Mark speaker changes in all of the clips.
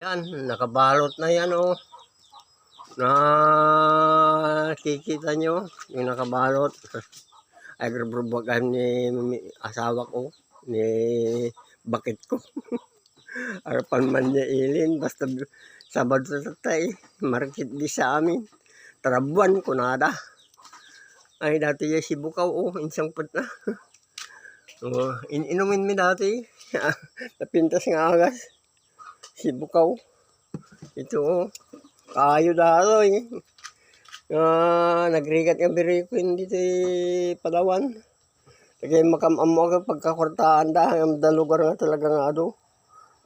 Speaker 1: Yan, nakabalot na yan oh. Nakikita nyo yung nakabalot. Ay, grubugan ni asawa ko, ni bakit ko. Arapan man niya ilin, basta Sabado sa tatay, market di sa amin. Tarabuan ko nada. Ay, dati yung sibukaw oh, insang put na. Oh, inumin mi dati. Napintas nga agas. Sibukaw. Ito oh. Kayo daro eh. Nagrigat nga biri ko hindi Palawan. Kaya makamamo agad pagkakwartaan dahil ang lugar nga talaga nga ado.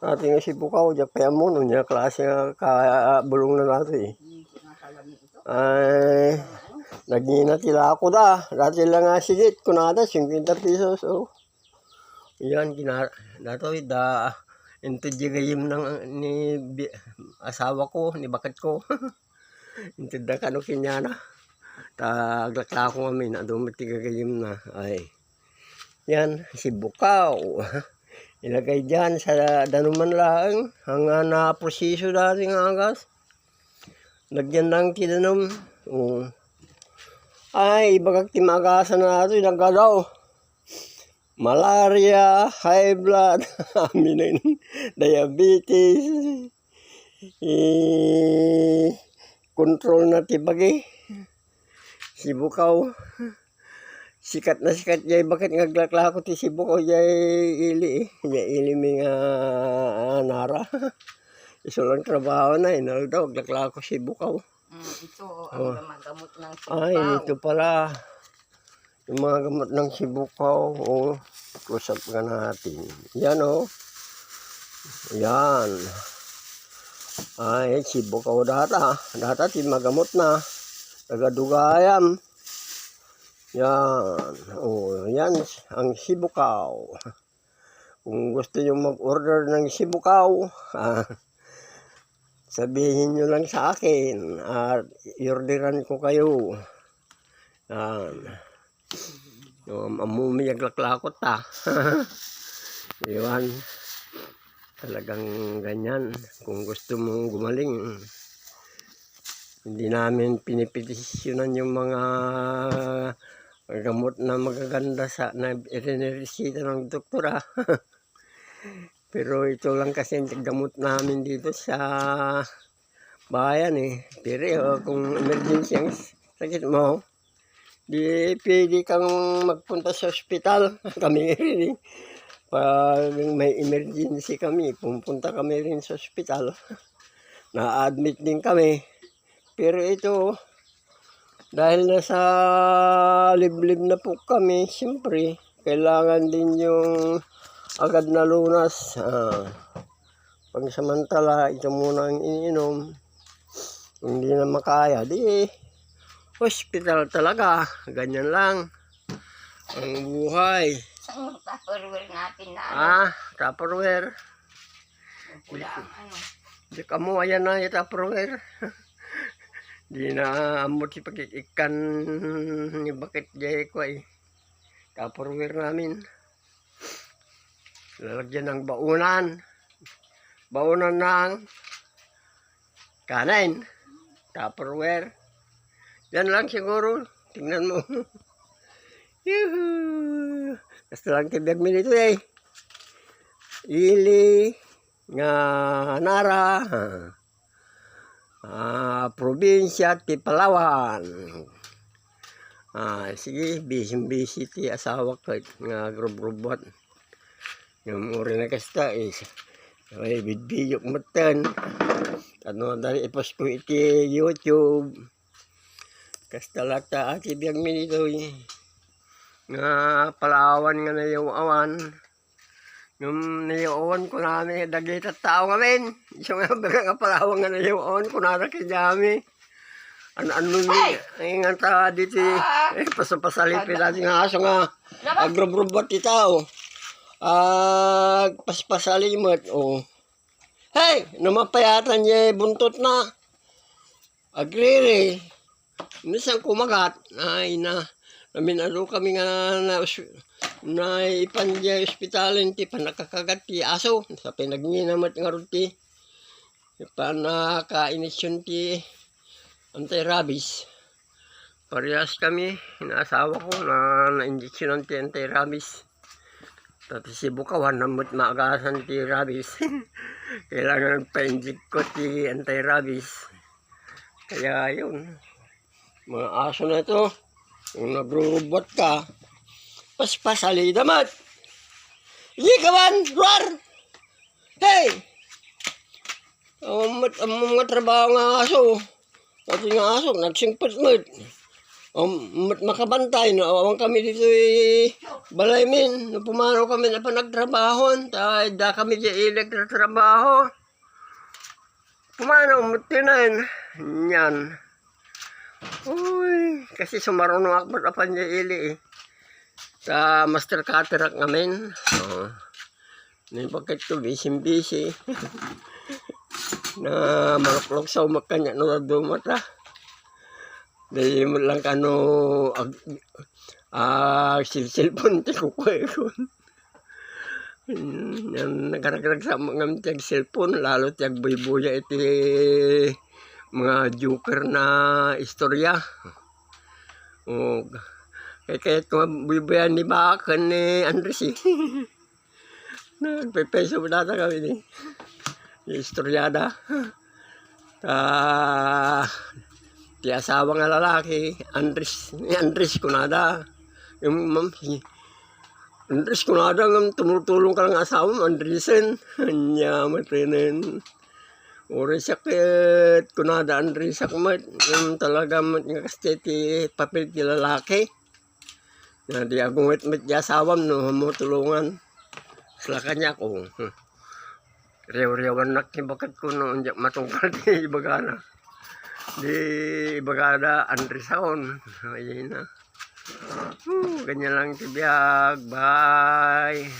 Speaker 1: Ating sibukaw, diyak pa mo, niya klase nga kabulong na nato eh. Ay, nagina tila ako da. Dati lang nga sigit, kunada, 50 pesos oh. Yan, dato da. Ito gayim ng ni asawa ko, ni bakat ko. Ito da kano kinyana. Taglakla ko kami na dumiti gayim na. Ay. Yan, sibukaw. Ilagay dyan sa danuman lang. Hanga na proseso dati nga agas. Lagyan lang tinanong. Ay, ibagag timagasan na ito. Nagadaw. Malaria, high blood, diabetes, control na tibagi, sibukaw, sikat na sikat jay bakit ngaglakla ko ti sibukaw jay ili may nga nara, iso lang trabaho na daw glakla ko sibukaw.
Speaker 2: Ito ang gamot ng sibukaw.
Speaker 1: Ay, ito pala. Yung mga gamot ng sibukaw, oh, kusap ka natin. Yan, oh. Yan. Ay, sibukaw data. Data, magamot na. Tagadugayam. Yan. Oh, yan ang sibukaw. Kung gusto nyo mag-order ng sibukaw, sabihin nyo lang sa akin. At i-orderan ko kayo. Yan. Amumiyag laklakot ta. Iwan. Talagang ganyan. Kung gusto mong gumaling, hindi namin pinipetisyonan yung mga gamot na magaganda na irineresita ng doktora. Pero ito lang kasi ang gamot namin dito sa bayan eh. Pero kung emergency ang sakit mo, di pwede kang magpunta sa ospital. Kami rin eh. Pag may emergency kami, pupunta kami rin sa ospital. Na-admit din kami. Pero ito, dahil nasa liblib na po kami, siyempre, kailangan din yung agad na lunas. Pagsamantala, ito muna ang iniinom. Hindi na makaya, di hospital talaga, ganyan lang ang buhay.
Speaker 2: Saan yung Tupperware natin na
Speaker 1: Tupperware. Di ka mo, ayan na yung Tupperware. Di na amot si pag-ikan ni bakit jay ko ay Tupperware namin. Lalagyan ng baunan. Baunan ng kanin. Tupperware. Yan lang siguro. Tingnan mo. Yuhuu. Basta lang tibag mi dito eh. Ili. Nga nara. Probinsya ti Palawan. Sige. Busy ti asawa ko. Nga grub-grubot. Yung uri na kasta eh. Ay bidbiyok matan. Ano dali ipost ko iti YouTube. Kasta lata ati biyag mi dito nga Palawan nga nayawan. Yung nayawan ko namin dagit at tao ngamin. Isang nga Palawan nga nayawan ko na kajami. Ano ni nga ta dito pasapasalipin natin nga aso nga agrobrobat ti tao. Paspasalimot oh. Hey, namapayatan niya buntot na. Agriri. Minsan kumagat. Ay na. Naminalo kami nga na ipandya ospitalin ti panakakagat ti aso. Sa pinagnginamat nga ruti. Panaka-inisyon ti anti-rabies. Parehas kami, inaasawa ko na na-injection ti anti-rabies. Tapos si Bukawan, namut maagasan ti rabies. Kailangan pa-inject ko ti anti-rabies. Kaya yun, mga aso na ito, kung nagrurubot ka, paspasali damat. Hindi kawan, Roar! Hey! Ang mga trabaho ng aso, pati ng aso, nagsingpit-mit. Makabantay, naawang kami dito balaymin. Pumanaw kami na panagtrabahon, dahil da kami di elektratrabaho. Pumanaw, mutinin. Yan. Uy, kasi sumarunong ako matapan di ili eh. Sa master cataract namin. Bakit ko busy. Na malaklok sa umakanya no dumata. Dahil mo lang kano cellphone ti kukuha ko. Nagaragdag sa mga tiyag cellphone, lalo tiyag buy-buya iti mga joker na istorya. Kaya buy-buyan ni Bakan ni Andres eh. Nagpepeso mo data kami ni istoryada. Ti asawa nga lalaki, Andres kunada. Yung Andres kunada nga tumutulong ka ng asawa mo, Andresen. Anya matinin. Uri sakit kunada Andres sakmat. Yung talaga nga kasi ti papel ti lalaki. Na di akong met di asawa mo, matulungan. Sila kanya ko. Rew-rewan na kibakat ko noon matungkal di Ibagana. Di Ibagana Andresaon. Ayun na. Ganyan lang tibiyag. Bye.